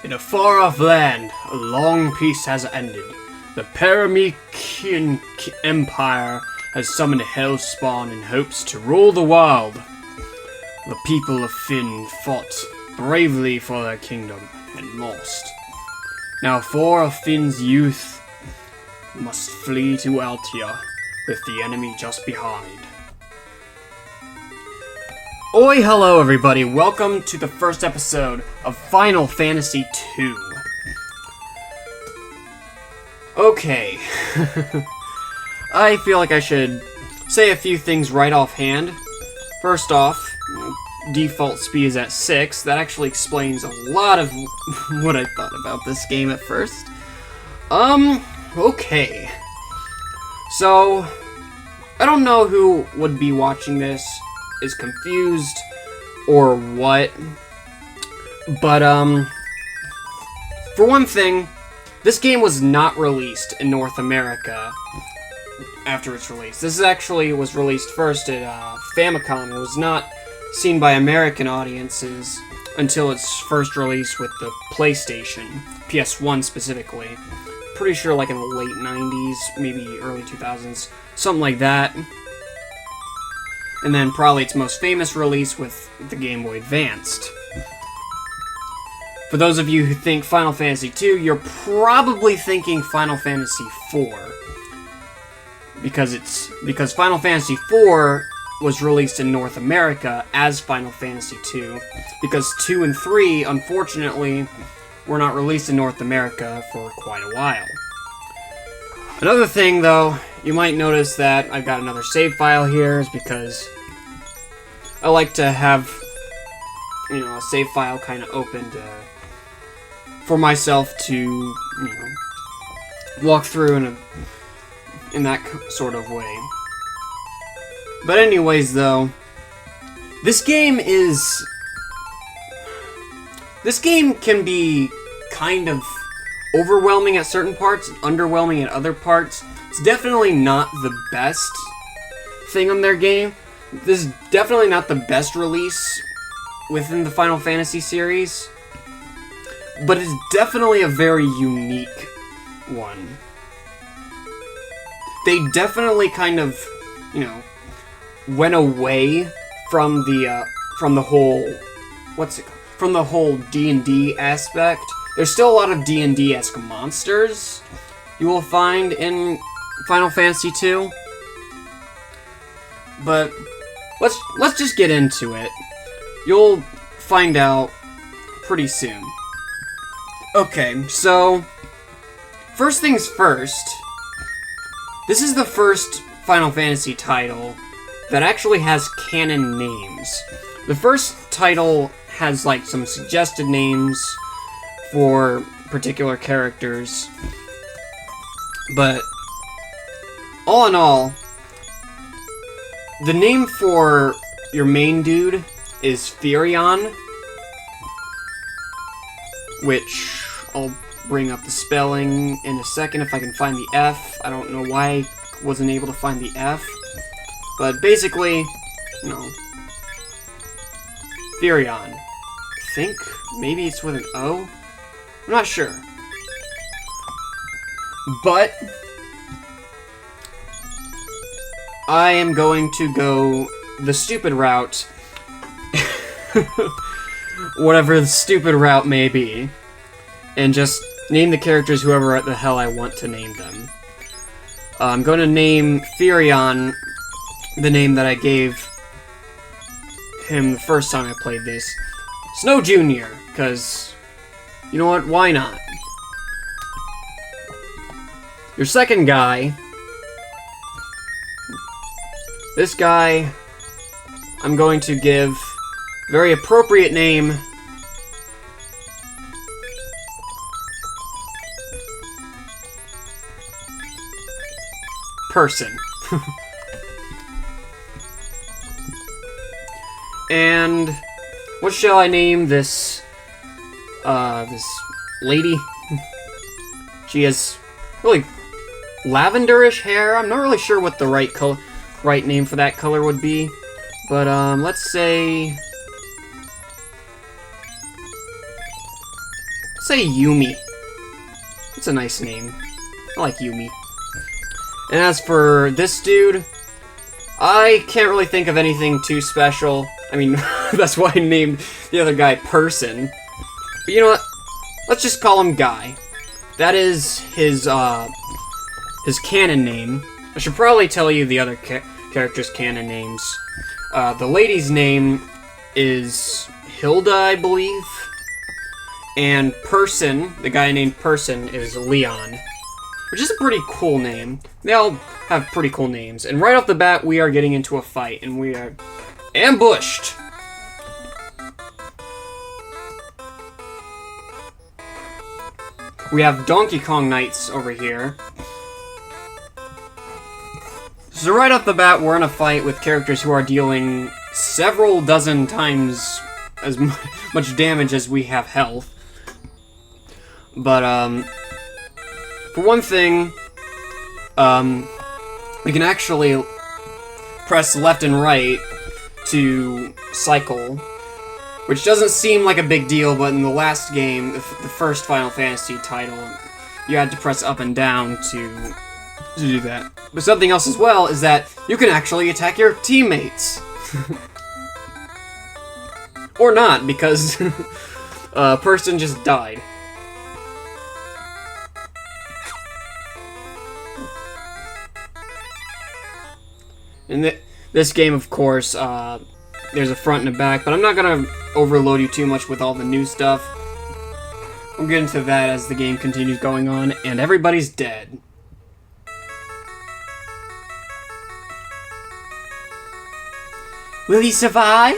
In a far-off land, a long peace has ended. The Paramekian Empire has summoned Hellspawn in hopes to rule the world. The people of Fynn fought bravely for their kingdom and lost. Now 4 of Finn's youth must flee to Altia, with the enemy just behind. Oi, hello everybody, welcome to the first episode of Final Fantasy II. Okay, I feel like I should say a few things right offhand. First off, default speed is at 6. That actually explains a lot of what I thought about this game at first. Okay. So, I don't know who would be watching this, is confused, or what, but, for one thing, this game was not released in North America after its release. This actually was released first at, Famicom. It was not seen by American audiences until its first release with the PlayStation, PS1 specifically. Pretty sure like in the late 90s, maybe early 2000s, something like that. And then probably its most famous release with the Game Boy Advanced. For those of you who think Final Fantasy II, you're probably thinking Final Fantasy IV. Because Final Fantasy IV was released in North America as Final Fantasy II, because 2 and 3, unfortunately, were not released in North America for quite a while. Another thing, though, you might notice that I've got another save file here, is because I like to have, a save file kind of opened for myself to, walk through in that sort of way. But anyways, though, this game can be kind of overwhelming at certain parts, underwhelming at other parts. It's definitely not the best thing on their game. This is definitely not the best release within the Final Fantasy series, but it's definitely a very unique one. They definitely kind of, went away from the whole, from the whole D&D aspect. There's still a lot of D&D-esque monsters you will find in Final Fantasy II, but let's just get into it. You'll find out pretty soon. Okay, so first things first, this is the first Final Fantasy title that actually has canon names. The first title has some suggested names for particular characters, but all in all, the name for your main dude is Firion, which I'll bring up the spelling in a second if I can find the F. I don't know why I wasn't able to find the F, but basically, Firion. I think maybe it's with an O? I'm not sure. But I am going to go the stupid route, whatever the stupid route may be, and just name the characters whoever the hell I want to name them. I'm going to name Firion the name that I gave him the first time I played this, Snow Jr., because, you know what, why not? Your second guy, this guy, I'm going to give very appropriate name, Person. And what shall I name this lady? She has really lavenderish hair. I'm not really sure what the right name for that color would be, but let's say say Yumi. It's a nice name. I like Yumi. And as for this dude, I can't really think of anything too special. I mean, that's why I named the other guy Person. But you know what? Let's just call him Guy. That is his canon name. I should probably tell you the other characters' canon names. The lady's name is Hilda, I believe. And Person, the guy named Person, is Leon. Which is a pretty cool name. They all have pretty cool names. And right off the bat, we are getting into a fight, and we are ambushed! We have Donkey Kong Knights over here. So right off the bat, we're in a fight with characters who are dealing several dozen times as much damage as we have health. But, for one thing, we can actually press left and right to cycle, which doesn't seem like a big deal, but in the last game, the first Final Fantasy title, you had to press up and down to do that. But something else as well is that you can actually attack your teammates. Or not, because a person just died. In this game, of course, there's a front and a back, but I'm not gonna overload you too much with all the new stuff. We'll get into that as the game continues going on, and everybody's dead. Will he survive?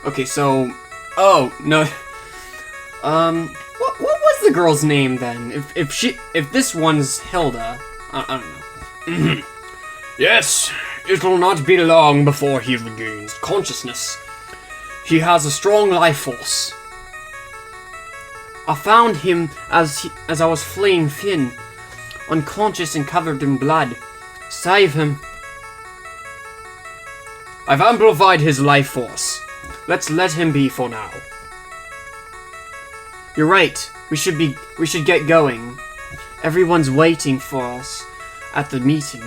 Okay, so... Oh, no. What was the girl's name, then? If this one's Hilda, I don't know. Yes, it will not be long before he regains consciousness. He has a strong life force. I found him as I was fleeing Finn, unconscious and covered in blood. Save him. I've amplified his life force. Let's let him be for now. You're right. We should get going. Everyone's waiting for us at the meeting.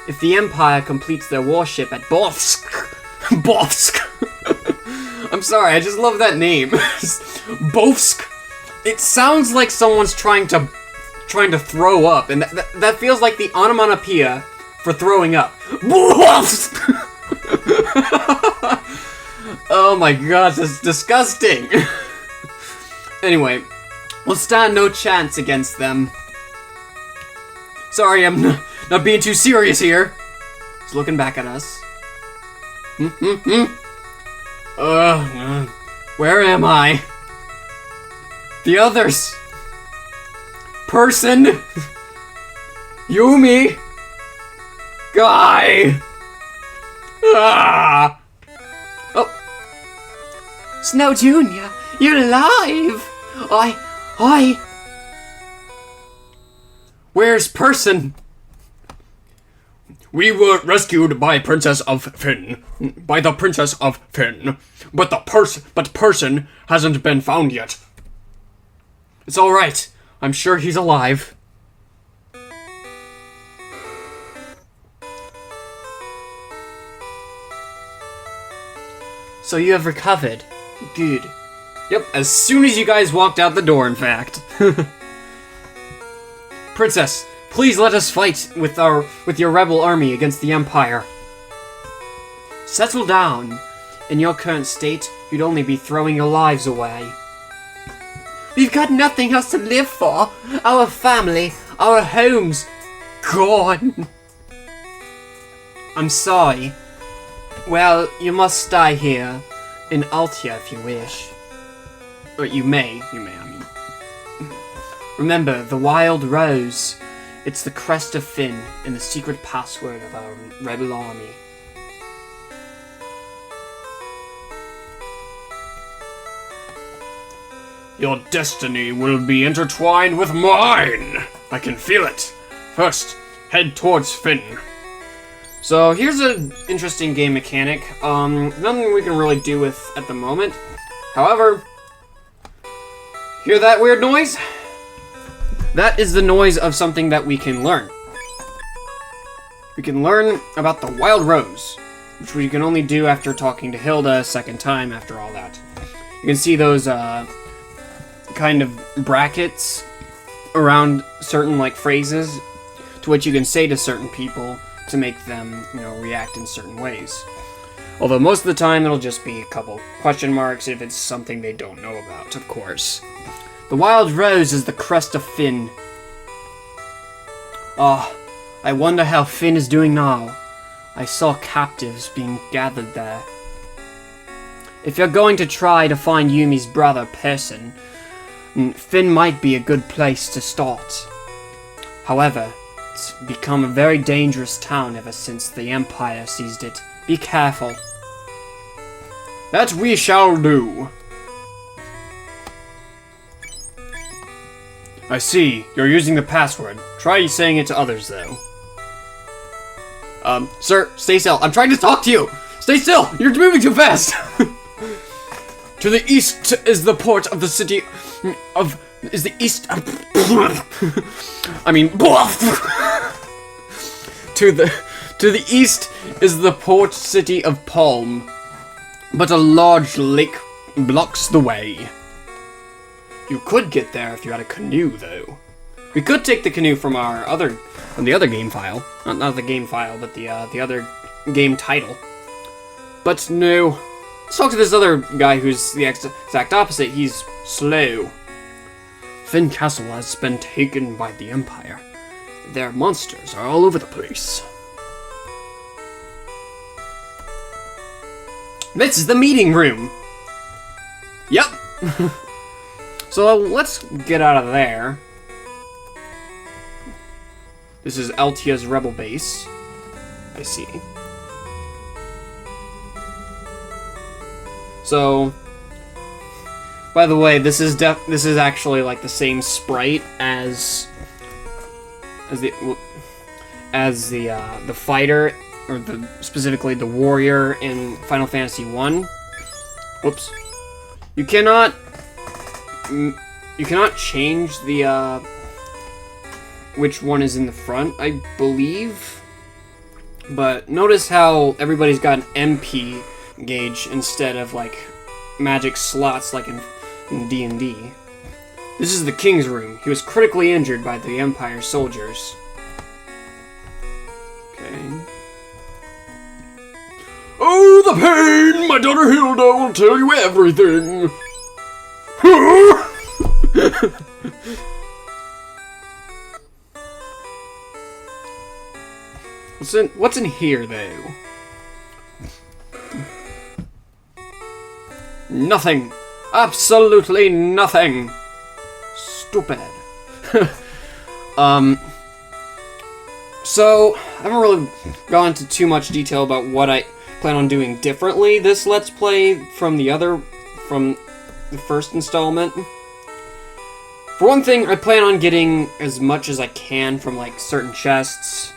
If the Empire completes their warship at Bovsk... Bovsk! I'm sorry, I just love that name. Bovsk! It sounds like someone's trying to throw up, and that feels like the onomatopoeia for throwing up. Bovsk! Oh my gosh, that's disgusting! Anyway, we'll stand no chance against them. Sorry, I'm not being too serious here. He's looking back at us. Where am I? The others. Person. Yumi. Guy. Ah. Oh. Snow Jr., you're alive. Where's Person? We were rescued by the Princess of Finn, but Person hasn't been found yet. It's all right. I'm sure he's alive. So you have recovered. Good. Yep, as soon as you guys walked out the door, in fact. Princess, please let us fight with your rebel army against the Empire. Settle down. In your current state, you'd only be throwing your lives away. We've got nothing else to live for. Our family, our homes, gone. I'm sorry. Well, you must stay here. In Altia, if you wish. Or you may, I mean. Remember, the Wild Rose. It's the crest of Finn and the secret password of our rebel army. Your destiny will be intertwined with mine! I can feel it. First, head towards Finn. So here's an interesting game mechanic. Nothing we can really do with at the moment. However, Hear that weird noise? That is the noise of something that we can learn. We can learn about the Wild Rose, which we can only do after talking to Hilda a second time after all that. You can see those kind of brackets around certain like phrases to which you can say to certain people to make them, react in certain ways. Although most of the time it'll just be a couple question marks if it's something they don't know about, of course. The Wild Rose is the crest of Fynn. I wonder how Fynn is doing now. I saw captives being gathered there. If you're going to try to find Yumi's brother, Persson, Fynn might be a good place to start. However, it's become a very dangerous town ever since the Empire seized it. Be careful. That we shall do. I see. You're using the password. Try saying it to others, though. Sir, stay still. I'm trying to talk to you! Stay still! You're moving too fast! To the east is the port of the city of... Is the east... I mean... To the east is the port city of Palm, but a large lake blocks the way. You could get there if you had a canoe, though. We could take the canoe from the other game file. Not the game file, but the other game title. But no. Let's talk to this other guy who's the exact opposite. He's slow. Fynn Castle has been taken by the Empire. Their monsters are all over the place. This is the meeting room. Yep. So let's get out of there. This is Altia's rebel base. I see. So, by the way, this is actually like the same sprite as the fighter, or specifically the warrior in Final Fantasy 1. Whoops. You cannot change the which one is in the front, I believe. But notice how everybody's got an MP gauge instead of like magic slots like in D&D. This is the king's room. He was critically injured by the Empire soldiers. Okay. Oh, the pain! My daughter Hilda will tell you everything! What's in here, though? Nothing! Absolutely nothing! Stupid. So, I haven't really gone into too much detail about what I plan on doing differently this Let's Play from the first installment. For one thing, I plan on getting as much as I can from, like, certain chests.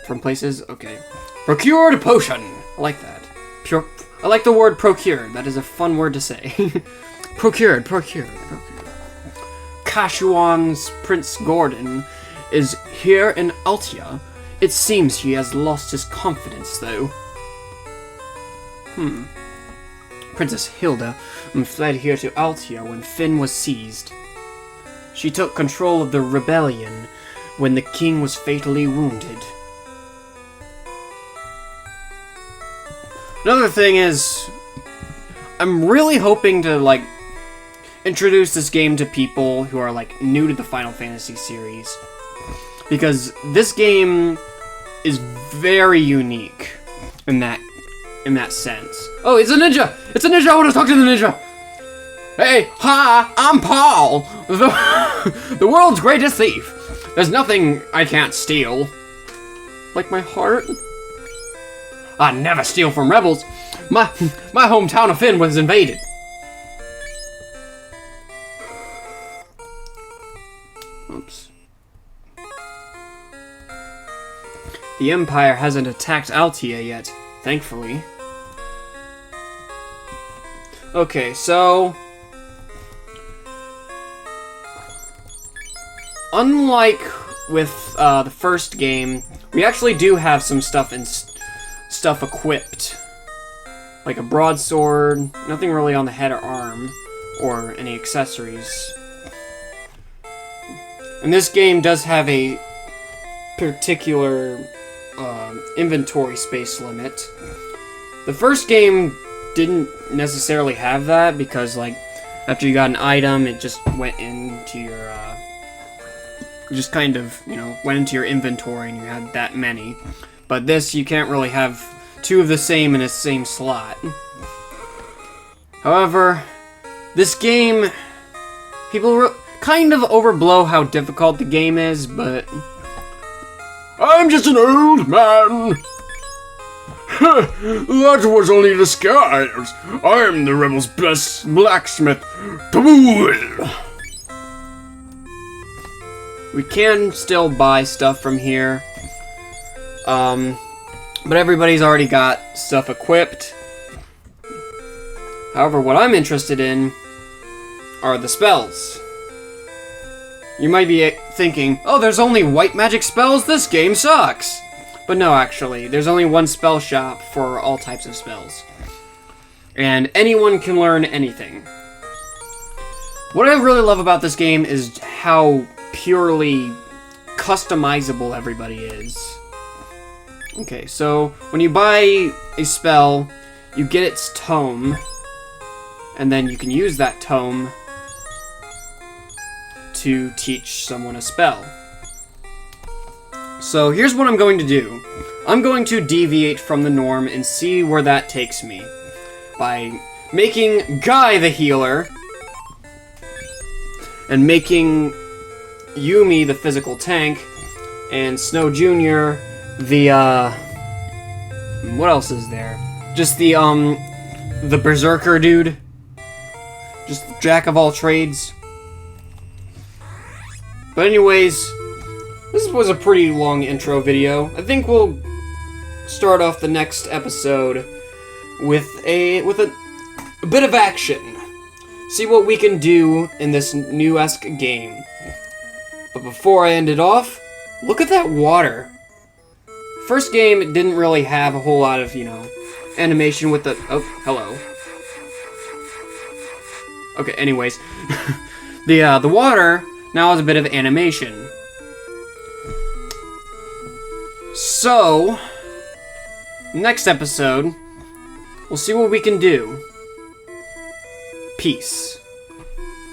From places? Okay. Procured potion! I like that. I like the word procured. That is a fun word to say. Procured. Kashuan's Prince Gordon is here in Altia. It seems he has lost his confidence, though. Princess Hilda fled here to Altia when Fynn was seized. She took control of the rebellion when the king was fatally wounded. Another thing is, I'm really hoping to, like, introduce this game to people who are, like, new to the Final Fantasy series. Because this game is very unique in that sense. Oh, it's a ninja! It's a ninja! I want to talk to the ninja! Hey, hi, I'm Paul! The world's greatest thief. There's nothing I can't steal. Like my heart? I never steal from rebels. My hometown of Fynn was invaded. Oops. The Empire hasn't attacked Altia yet, thankfully. Okay, so unlike with the first game, we actually do have some stuff equipped. Like a broadsword, nothing really on the head or arm, or any accessories. And this game does have a particular inventory space limit. The first game didn't necessarily have that, because like after you got an item, it just went into your just kind of, you know, went into your inventory and you had that many. But this, you can't really have two of the same in the same slot. However, this game, people kind of overblow how difficult the game is, but I'm just an old man. That was only a disguise. I'm the rebel's best blacksmith. Taboo! we can still buy stuff from here. But everybody's already got stuff equipped. However, what I'm interested in are the spells. You might be thinking, oh, there's only white magic spells? This game sucks! But no, actually, there's only one spell shop for all types of spells. And anyone can learn anything. What I really love about this game is how purely customizable everybody is. Okay, so when you buy a spell, you get its tome, and then you can use that tome to teach someone a spell. So here's what I'm going to do. I'm going to deviate from the norm and see where that takes me. By making Guy the healer, and making Yumi the physical tank, and Snow Jr. the, what else is there? Just the Berserker dude. Just jack of all trades. But anyways, this was a pretty long intro video. I think we'll start off the next episode with a bit of action. See what we can do in this new-esque game. But before I end it off, look at that water. First game, it didn't really have a whole lot of, you know, animation with the... Oh, hello. Okay, anyways. The water now has a bit of animation. So, next episode, we'll see what we can do. Peace.